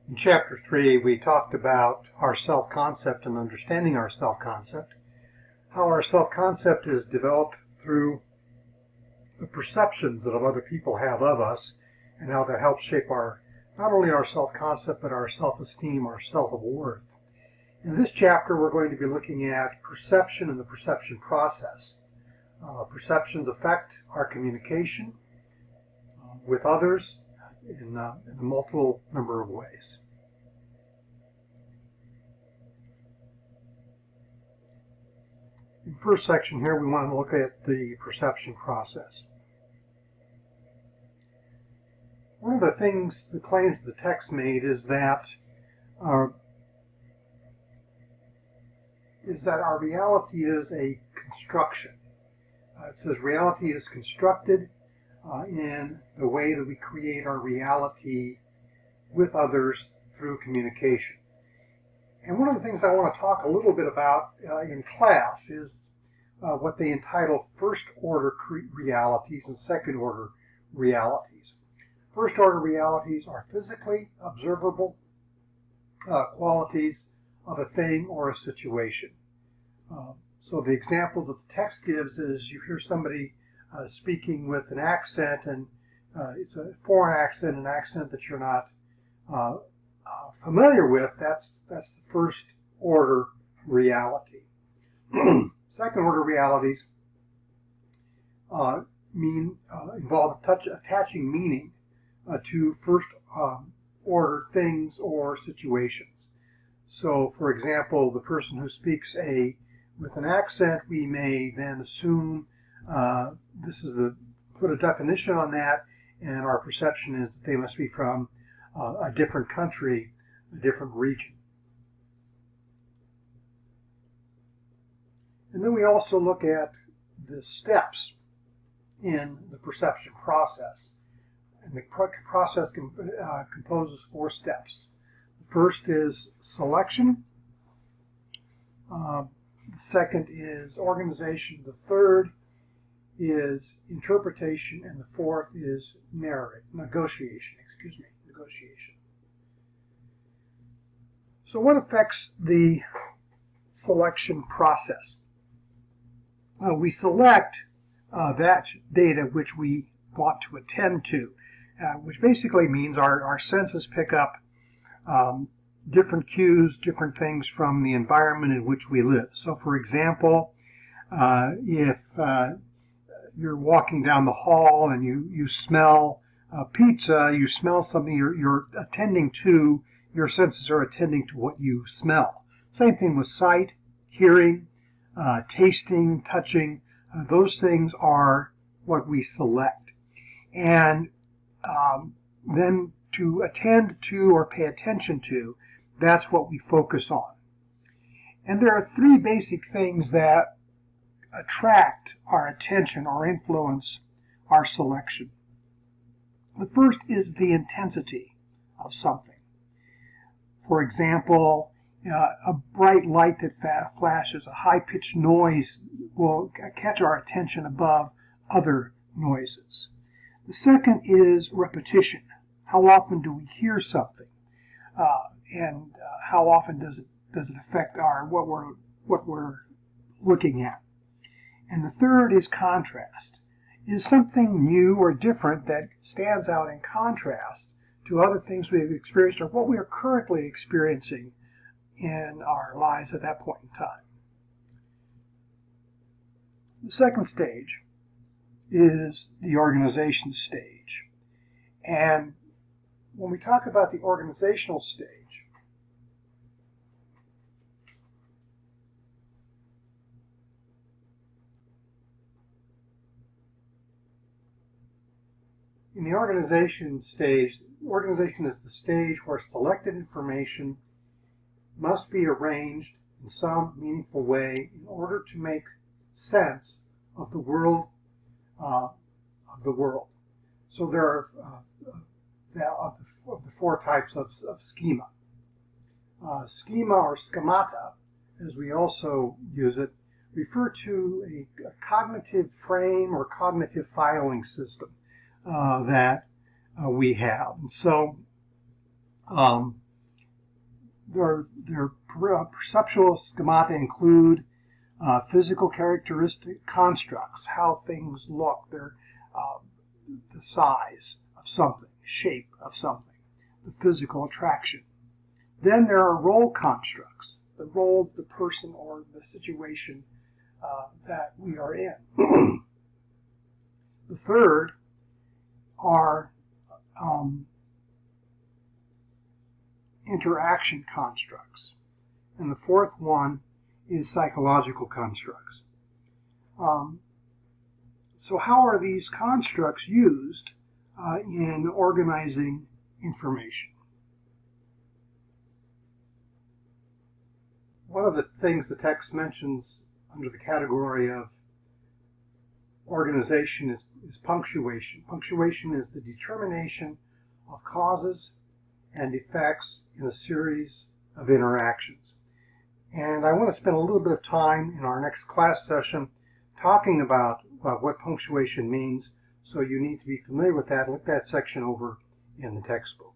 In Chapter 3, we talked about our self-concept and understanding our self-concept, how our self-concept is developed through the perceptions that other people have of us, and how that helps shape not only our self-concept, but our self-esteem, our self-worth. In this chapter, we're going to be looking at perception and the perception process. Perceptions affect our communication with others in a multiple number of ways. In the first section here, we want to look at the perception process. One of the claims the text made is that our reality is a construction. It says reality is constructed in the way that we create our reality with others through communication. And one of the things I want to talk a little bit about in class is what they entitle first-order realities and second-order realities. First-order realities are physically observable qualities of a thing or a situation. So the example that the text gives is you hear somebody speaking with an accent, and it's a foreign accent, an accent that you're not familiar with. That's the first order reality. Second order realities involve attaching meaning to first order things or situations. So, for example, the person who speaks with an accent, we may then assume put a definition on that, and our perception is that they must be from a different country, a different region. And then we also look at the steps in the perception process. And the process composes 4 steps. The first is selection. The second is organization. The third is interpretation, and the fourth is negotiation. So what affects the selection process? We select that data which we want to attend to, which basically means our senses pick up different cues, different things from the environment in which we live. So, for example, if you're walking down the hall and you smell pizza, you smell something, you're attending to, your senses are attending to what you smell. Same thing with sight, hearing, tasting, touching. Those things are what we select. And then to attend to or pay attention to, that's what we focus on. And there are 3 basic things that attract our attention or influence our selection. The first is the intensity of something. For example, a bright light that flashes, a high-pitched noise will catch our attention above other noises. The second is repetition. How often do we hear something, and how often does it affect what we're looking at? And the third is contrast. Is something new or different that stands out in contrast to other things we've experienced or what we are currently experiencing in our lives at that point in time? The second stage is the organization stage. And when we talk about the organizational stage, in the organization stage, organization is the stage where selected information must be arranged in some meaningful way in order to make sense of the world. So there are of the 4 types of schema. Schema or schemata, as we also use it, refer to a cognitive frame or cognitive filing system that we have. And so their perceptual schemata include physical characteristic constructs, how things look, the size of something, shape of something, the physical attraction. Then there are role constructs, the role of the person or the situation that we are in. The third are interaction constructs. And the fourth one is psychological constructs. So how are these constructs used in organizing information? One of the things the text mentions under the category of organization is punctuation. Punctuation is the determination of causes and effects in a series of interactions. And I want to spend a little bit of time in our next class session talking about what punctuation means, so you need to be familiar with that. Look that section over in the textbook.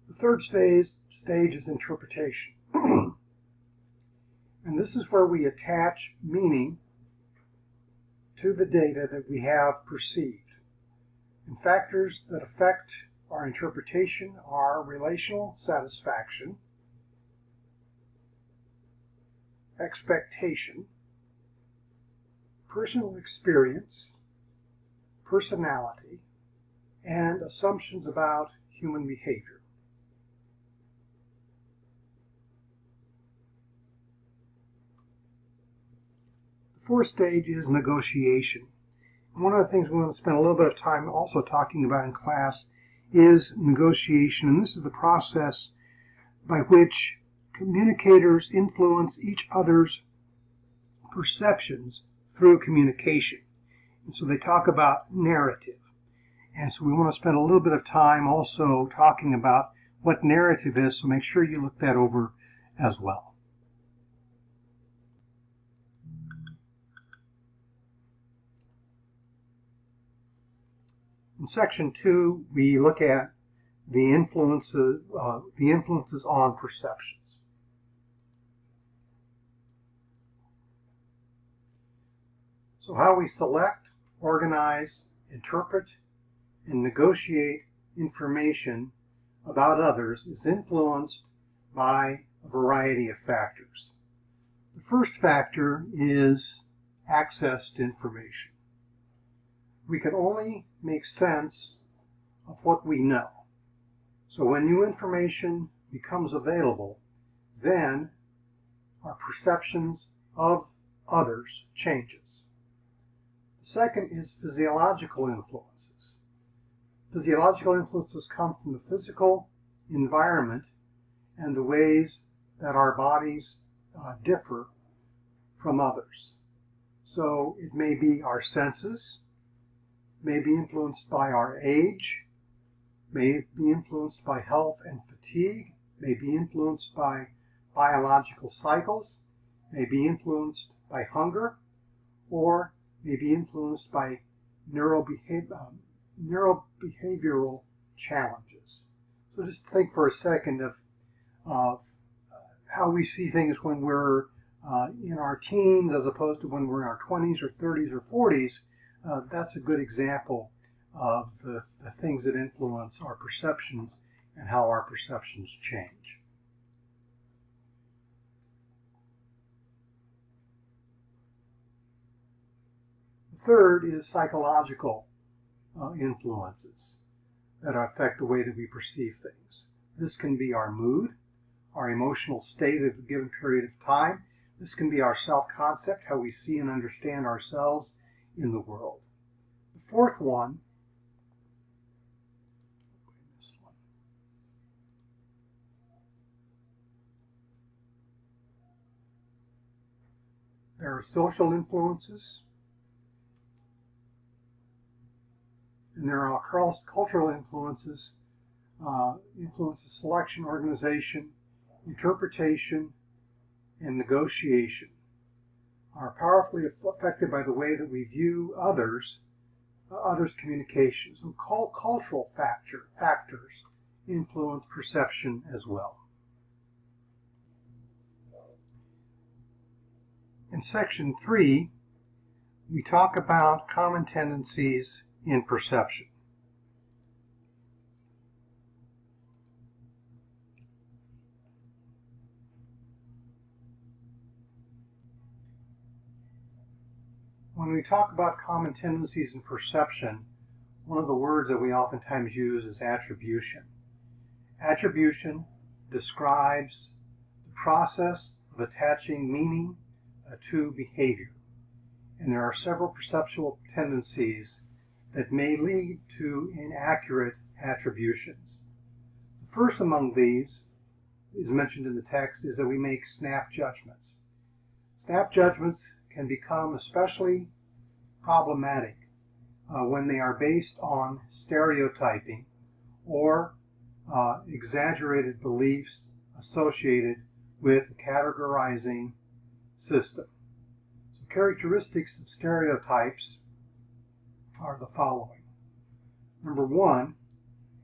The third stage is interpretation. And this is where we attach meaning to the data that we have perceived. And factors that affect our interpretation are relational satisfaction, expectation, personal experience, personality, and assumptions about human behavior. The fourth stage is negotiation. And one of the things we want to spend a little bit of time also talking about in class is negotiation, and this is the process by which communicators influence each other's perceptions through communication. And so they talk about narrative. And so we want to spend a little bit of time also talking about what narrative is, so make sure you look that over as well. In section 2, we look at the influences on perceptions. So how we select, organize, interpret, and negotiate information about others is influenced by a variety of factors. The first factor is access to information. We can only make sense of what we know. So when new information becomes available, then our perceptions of others changes. The second is physiological influences. Physiological influences come from the physical environment and the ways that our bodies differ from others. So it may be our senses, may be influenced by our age, may be influenced by health and fatigue, may be influenced by biological cycles, may be influenced by hunger, or may be influenced by neurobehavioral challenges. So just think for a second of how we see things when we're in our teens as opposed to when we're in our 20s or 30s or 40s. That's a good example of the things that influence our perceptions and how our perceptions change. The third is psychological influences that affect the way that we perceive things. This can be our mood, our emotional state at a given period of time. This can be our self-concept, how we see and understand ourselves in the world. The fourth one there are social influences, and there are cultural influences, influences selection, organization, interpretation, and negotiation. are powerfully affected by the way that we view others' communications. So cultural factors influence perception as well. In section 3, we talk about common tendencies in perception. When we talk about common tendencies in perception, one of the words that we oftentimes use is attribution. Attribution describes the process of attaching meaning to behavior. And there are several perceptual tendencies that may lead to inaccurate attributions. The first among these, is mentioned in the text, is that we make snap judgments. Snap judgments can become especially problematic when they are based on stereotyping or exaggerated beliefs associated with a categorizing system. So characteristics of stereotypes are the following. Number one,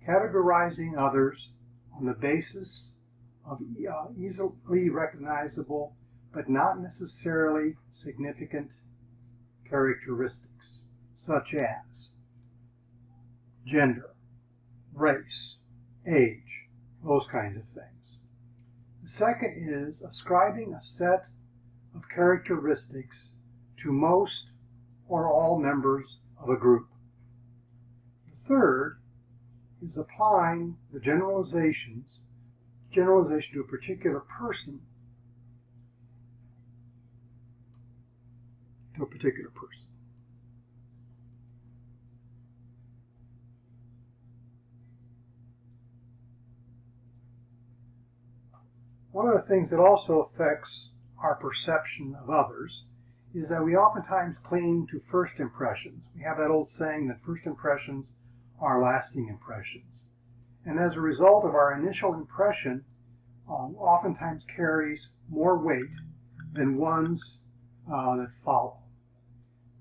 categorizing others on the basis of easily recognizable but not necessarily significant characteristics, such as gender, race, age, those kinds of things. The second is ascribing a set of characteristics to most or all members of a group. The third is applying the generalization to a particular person One of the things that also affects our perception of others is that we oftentimes cling to first impressions. We have that old saying that first impressions are lasting impressions. And as a result of our initial impression, oftentimes carries more weight than ones that follow.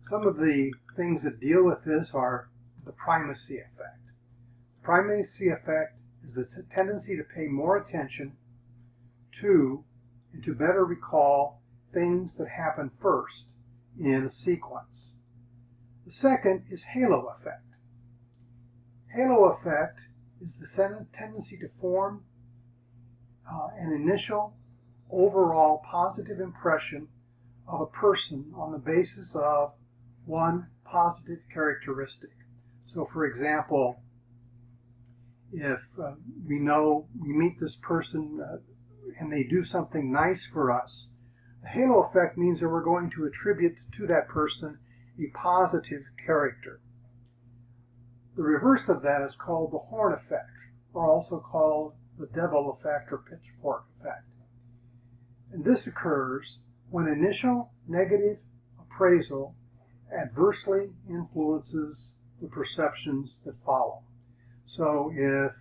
Some of the things that deal with this are the primacy effect. The primacy effect is the tendency to pay more attention to and to better recall things that happen first in a sequence. The second is halo effect. Halo effect is the tendency to form an initial overall positive impression of a person on the basis of one positive characteristic. So for example, if we meet this person and they do something nice for us, the halo effect means that we're going to attribute to that person a positive character. The reverse of that is called the horn effect, or also called the devil effect or pitchfork effect. And this occurs when initial negative appraisal adversely influences the perceptions that follow. So if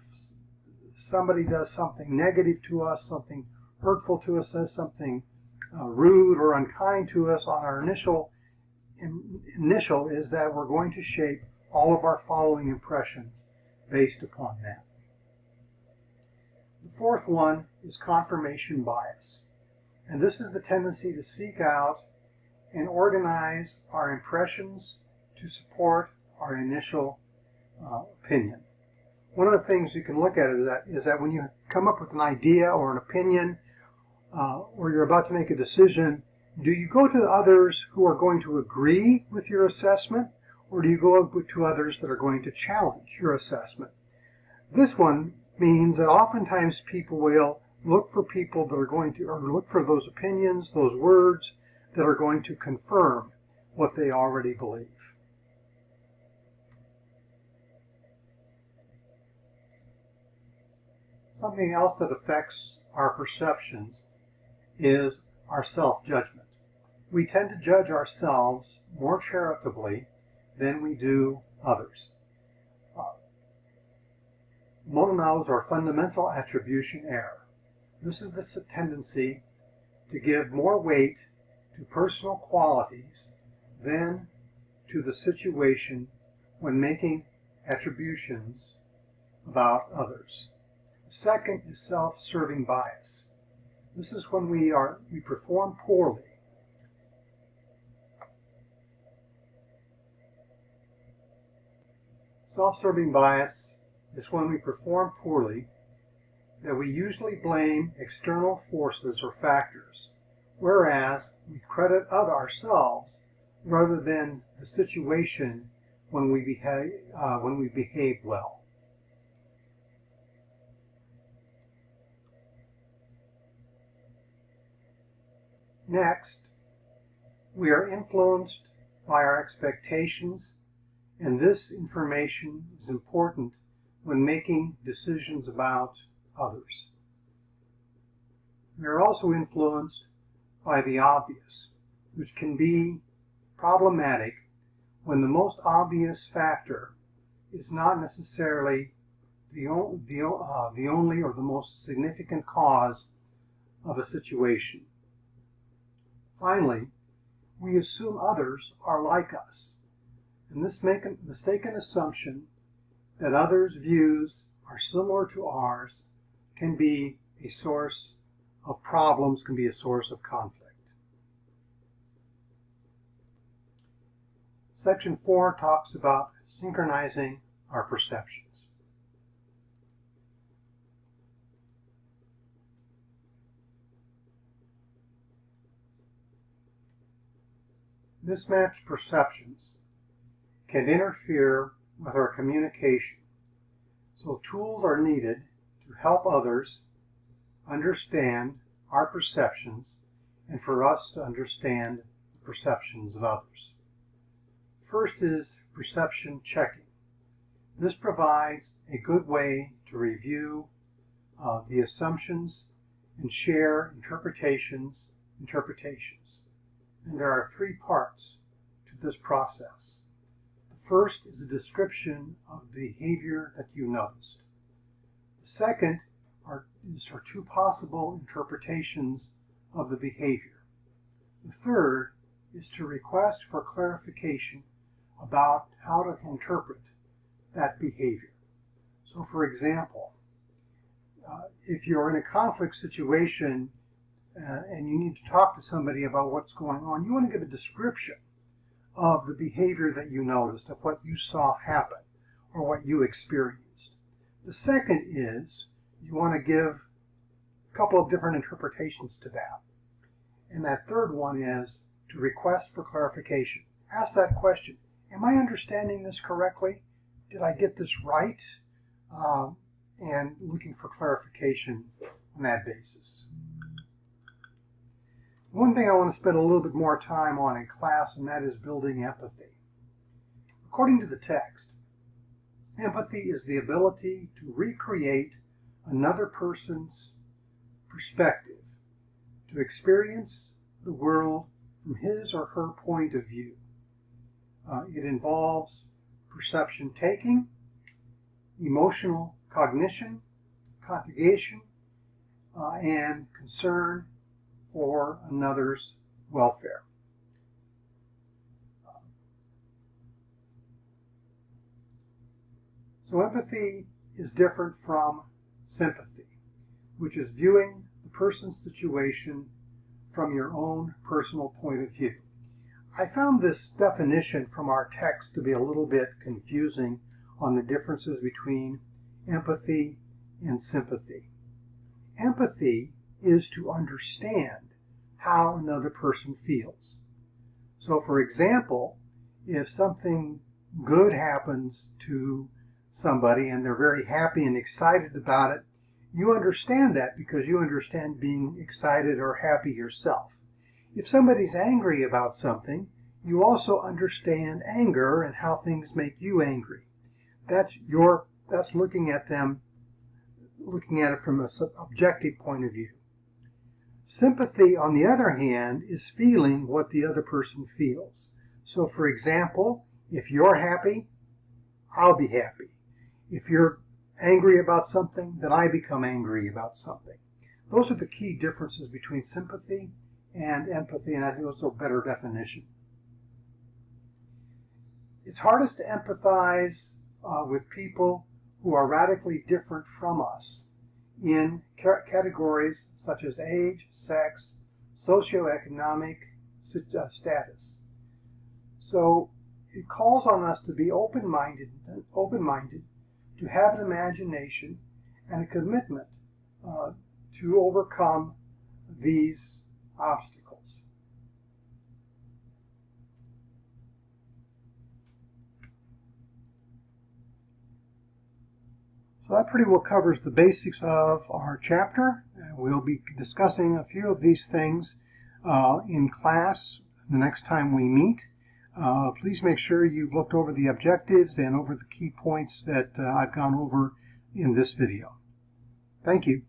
somebody does something negative to us, something hurtful to us, says something rude or unkind to us, on our initial is that we're going to shape all of our following impressions based upon that. The fourth one is confirmation bias. And this is the tendency to seek out and organize our impressions to support our initial opinion. One of the things you can look at is that when you come up with an idea or an opinion, or you're about to make a decision, do you go to others who are going to agree with your assessment, or do you go to others that are going to challenge your assessment? This one means that oftentimes people will look for people that are going to, or look for those opinions, those words that are going to confirm what they already believe. Something else that affects our perceptions is our self-judgment. We tend to judge ourselves more charitably than we do others. Monona's or fundamental attribution error. This is the tendency to give more weight to personal qualities than to the situation when making attributions about others. The second is self-serving bias. This is when we perform poorly. Self-serving bias is when we perform poorly that we usually blame external forces or factors, whereas we credit ourselves rather than the situation when we behave well. Next, we are influenced by our expectations, and this information is important when making decisions about others. We are also influenced by the obvious, which can be problematic when the most obvious factor is not necessarily the only or the most significant cause of a situation. Finally, we assume others are like us, and this mistaken assumption that others' views are similar to ours can be a source of problems, can be a source of conflict. Section 4 talks about synchronizing our perceptions. Mismatched perceptions can interfere with our communication, so tools are needed to help others understand our perceptions and for us to understand the perceptions of others. First is perception checking. This provides a good way to review the assumptions and share interpretations. And there are 3 parts to this process. The first is a description of the behavior that you noticed. The second is for 2 possible interpretations of the behavior. The third is to request for clarification about how to interpret that behavior. So for example, if you're in a conflict situation and you need to talk to somebody about what's going on, you want to give a description of the behavior that you noticed, of what you saw happen or what you experienced. The second is you want to give a couple of different interpretations to that. And that third one is to request for clarification. Ask that question. Am I understanding this correctly? Did I get this right? And looking for clarification on that basis. One thing I want to spend a little bit more time on in class, and that is building empathy. According to the text, empathy is the ability to recreate another person's perspective, to experience the world from his or her point of view. It involves perception taking, emotional cognition, and concern for another's welfare. So empathy is different from sympathy, which is viewing the person's situation from your own personal point of view. I found this definition from our text to be a little bit confusing on the differences between empathy and sympathy. Empathy is to understand how another person feels. So for example, if something good happens to somebody and they're very happy and excited about it, you understand that because you understand being excited or happy yourself. If somebody's angry about something, you also understand anger and how things make you angry. That's looking at it from an objective point of view. Sympathy, on the other hand, is feeling what the other person feels. So for example, if you're happy, I'll be happy. If you're angry about something, then I become angry about something. Those are the key differences between sympathy and empathy, and I think those are a better definition. It's hardest to empathize with people who are radically different from us in categories such as age, sex, socioeconomic status. So it calls on us to be open-minded, to have an imagination and a commitment to overcome these obstacles. So that pretty well covers the basics of our chapter. We'll be discussing a few of these things in class the next time we meet. Please make sure you've looked over the objectives and over the key points that I've gone over in this video. Thank you.